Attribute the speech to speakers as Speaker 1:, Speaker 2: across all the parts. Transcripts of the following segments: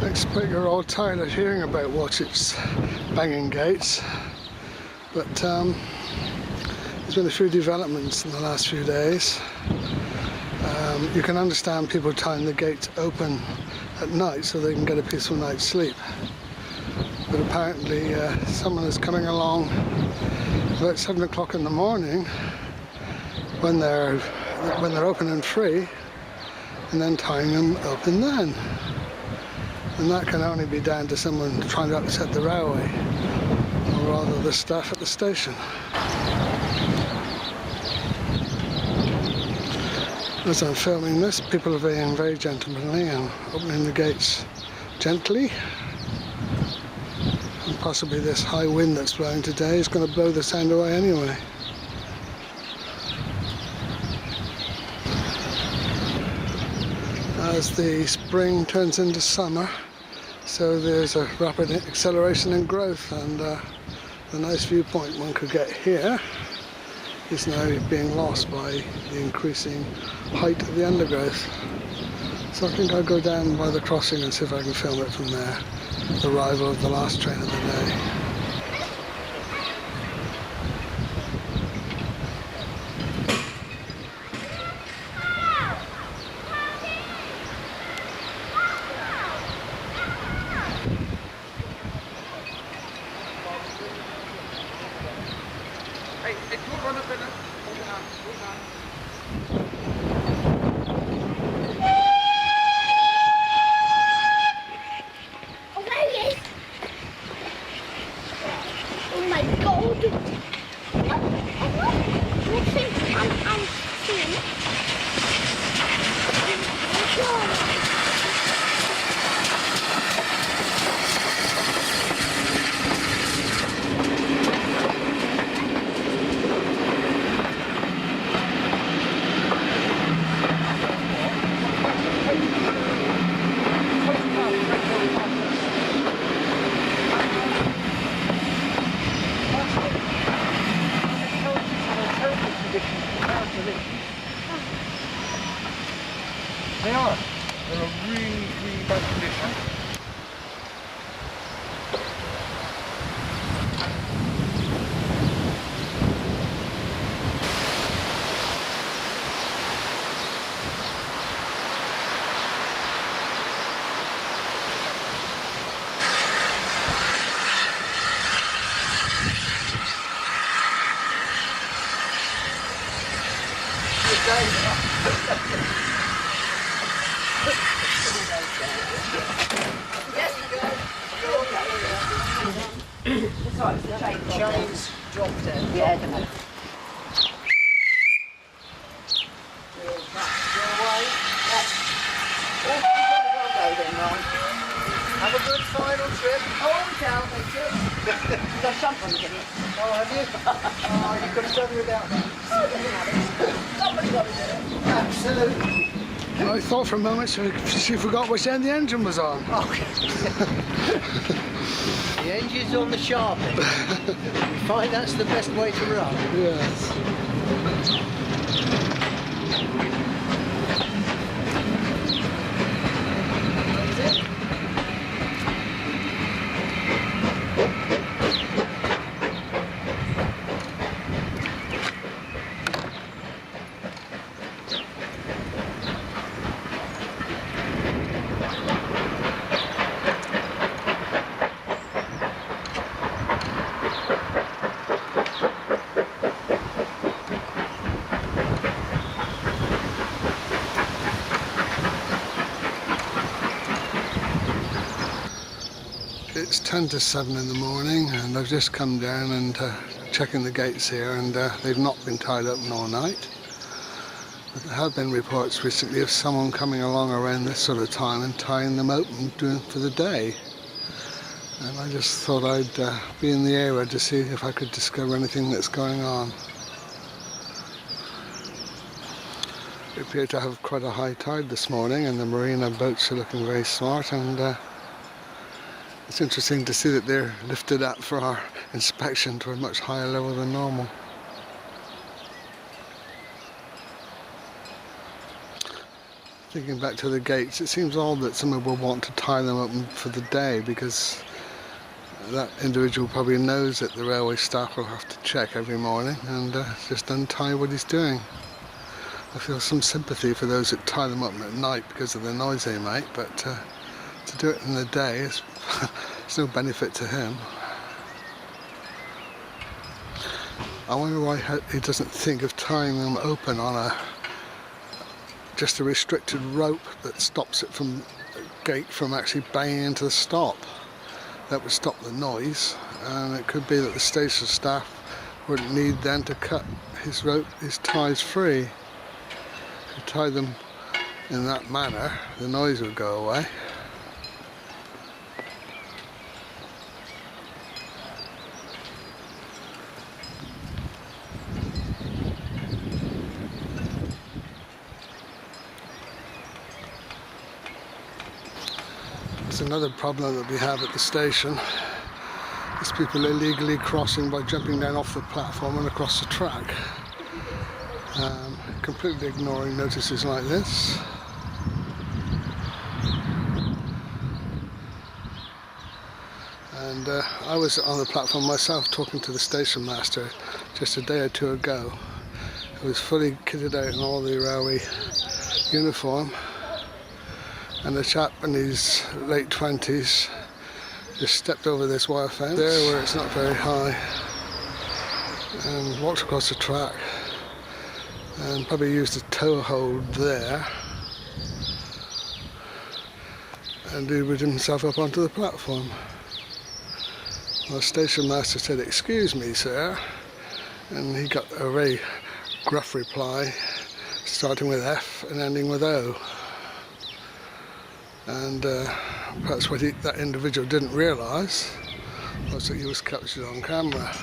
Speaker 1: I expect you're all tired of hearing about Watchet's banging gates, but there's been a few developments in the last few days. You can understand people tying the gates open at night so they can get a peaceful night's sleep. But apparently someone is coming along about 7 o'clock in the morning when they're open and free, and then tying them open then. And that can only be down to someone trying to upset the railway, or rather the staff at the station. As I'm filming this, people are being very gentlemanly and opening the gates gently. And possibly this high wind that's blowing today is going to blow the sound away anyway. As the spring turns into summer, so there's a rapid acceleration in growth, and the nice viewpoint one could get here is now being lost by the increasing height of the undergrowth. So I think I'll go down by the crossing and see if I can film it from there, the arrival of the last train of the day.
Speaker 2: They are. They're a really bad condition.
Speaker 3: Chains dropped in. Yeah, I don't know.
Speaker 2: Have a good final trip.
Speaker 3: Oh, down, thank you. You've got something to it.
Speaker 2: Oh, have you? Oh, you could have done without that.
Speaker 3: Somebody got to do it.
Speaker 2: Absolutely.
Speaker 1: I thought for a moment she forgot which end the engine was on.
Speaker 2: The engine's on the sharp end. We find that's the best way to run.
Speaker 1: Yes. It's 10 to 7 in the morning, and I've just come down and checking the gates here, and they've not been tied open all night. But there have been reports recently of someone coming along around this sort of time and tying them open for the day. And I just thought I'd be in the area to see if I could discover anything that's going on. We appear to have quite a high tide this morning, and the marina boats are looking very smart, and it's interesting to see that they're lifted up for our inspection to a much higher level than normal. Thinking back to the gates, it seems odd that someone will want to tie them up for the day, because that individual probably knows that the railway staff will have to check every morning and just untie what he's doing. I feel some sympathy for those that tie them up at night because of the noise they make, but to do it in the day is there's no benefit to him. I wonder why he doesn't think of tying them open on just a restricted rope that stops it from gate from actually banging into the stop. That would stop the noise, and it could be that the station staff wouldn't need then to cut his ties free. If you tie them in that manner, the noise would go away. It's another problem that we have at the station. Is people illegally crossing by jumping down off the platform and across the track, completely ignoring notices like this. And I was on the platform myself talking to the station master just a day or two ago. He was fully kitted out in all the railway uniform, and the chap in his late 20s just stepped over this wire fence there where it's not very high and walked across the track and probably used a tow hold there and hoovered himself up onto the platform. The station master said, "Excuse me, sir," and he got a very gruff reply starting with F and ending with O. And perhaps what that individual didn't realise was that he was captured on camera.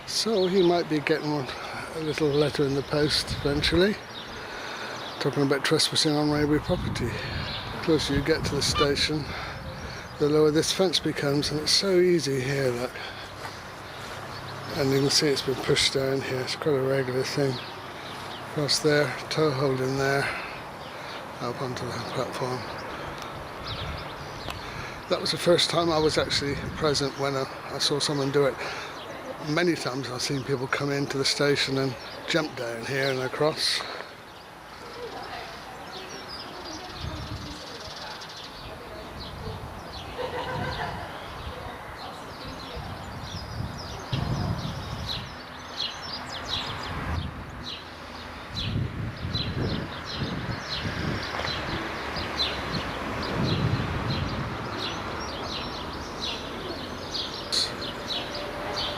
Speaker 1: So he might be getting a little letter in the post eventually, talking about trespassing on railway property. The closer you get to the station, the lower this fence becomes, and it's so easy here, look. And you can see it's been pushed down here, it's quite a regular thing. Across there, tow hold in there, up onto the platform. That was the first time I was actually present when I saw someone do it. Many times I've seen people come into the station and jump down here and across.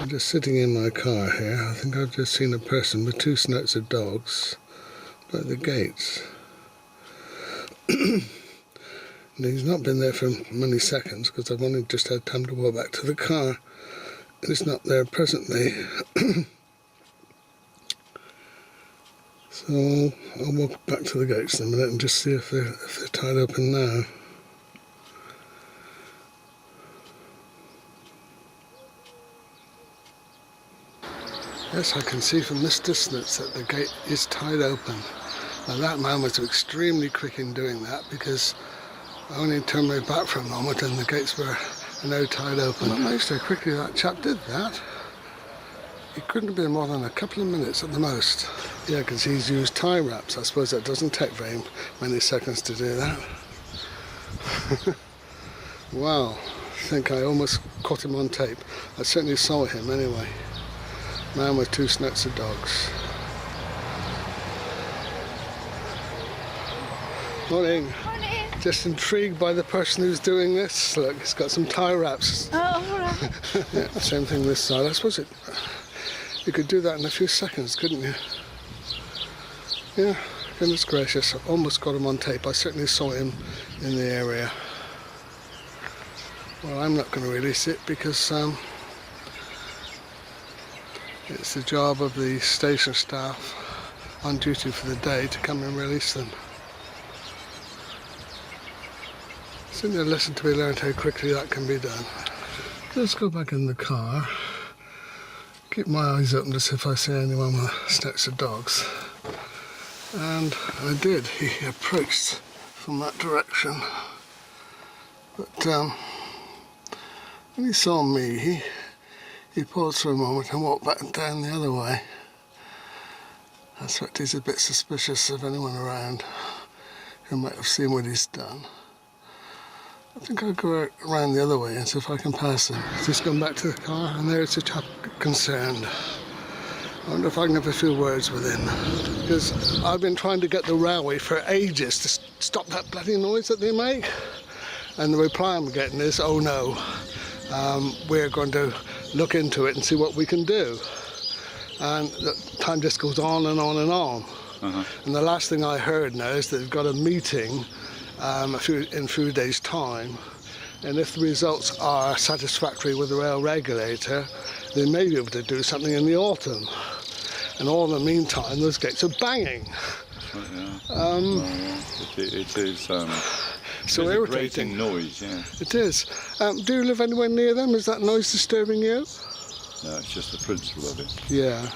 Speaker 1: I'm just sitting in my car here. I think I've just seen a person with two snouts of dogs by the gates. And he's not been there for many seconds because I've only just had time to walk back to the car. And he's not there presently. So I'll walk back to the gates in a minute and just see if they're tied open now. Yes, I can see from this distance that the gate is tied open. Now that man was extremely quick in doing that, because I only turned my back for a moment and the gates were now tied open. I'm amazed how quickly that chap did that. It couldn't have been more than a couple of minutes at the most. Yeah, because he's used tie wraps. I suppose that doesn't take very many seconds to do that. Wow, I think I almost caught him on tape. I certainly saw him anyway. Man with two snouts of dogs. Morning.
Speaker 3: Morning.
Speaker 1: Just intrigued by the person who's doing this. Look, he's got some tie wraps.
Speaker 3: Oh, all right.
Speaker 1: Yeah, same thing this side. I suppose you could do that in a few seconds, couldn't you? Yeah, goodness gracious. I almost got him on tape. I certainly saw him in the area. Well, I'm not going to release it because it's the job of the station staff on duty for the day to come and release them. It's only a lesson to be learned how quickly that can be done. Let's go back in the car keep my eyes open to see if I see anyone with snacks of dogs. And I did. He approached from that direction. But when he saw me, he paused for a moment and walked back down the other way. I suspect he's a bit suspicious of anyone around who might have seen what he's done. I think I'll go around the other way and see if I can pass him. He's just gone back to the car, and there's a chap concerned. I wonder if I can have a few words with him. Because I've been trying to get the railway for ages to stop that bloody noise that they make. And the reply I'm getting is, oh no, we're going to look into it and see what we can do. And the time just goes on and on and on. And the last thing I heard now is that they've got a meeting in a few days' time, and if the results are satisfactory with the rail regulator, they may be able to do something in the autumn. And all in the meantime, those gates are banging.
Speaker 4: It is
Speaker 1: so
Speaker 4: a
Speaker 1: irritating.
Speaker 4: grating noise, yeah.
Speaker 1: It is. Do you live anywhere near them? Is that noise disturbing you?
Speaker 4: No, it's just the principle of it.
Speaker 1: Yeah.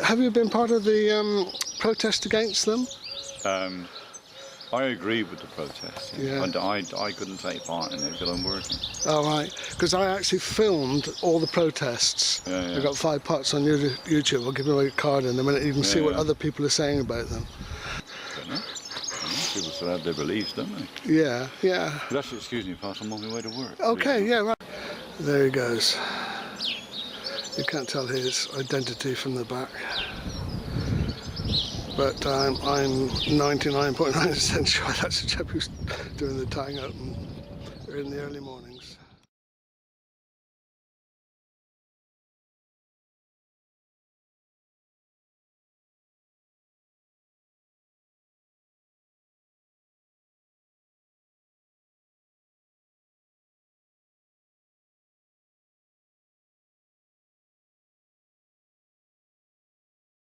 Speaker 1: Have you been part of the protest against them?
Speaker 4: I agree with the protest,
Speaker 1: Yeah.
Speaker 4: and I couldn't take part in it because I'm working.
Speaker 1: Oh, right. Because I actually filmed all the protests.
Speaker 4: Yeah.
Speaker 1: I've got 5 parts on YouTube. I'll give you a card in a minute. You can see what
Speaker 4: Yeah.
Speaker 1: other people are saying about them.
Speaker 4: Don't know. People still have their beliefs, don't they?
Speaker 1: Yeah, yeah.
Speaker 4: You'll have to excuse me, Pat, I'm on my way to work.
Speaker 1: Okay, yeah, right. There he goes. You can't tell his identity from the back. But I'm 99.9% sure that's the chap who's doing the tying up in the early mornings.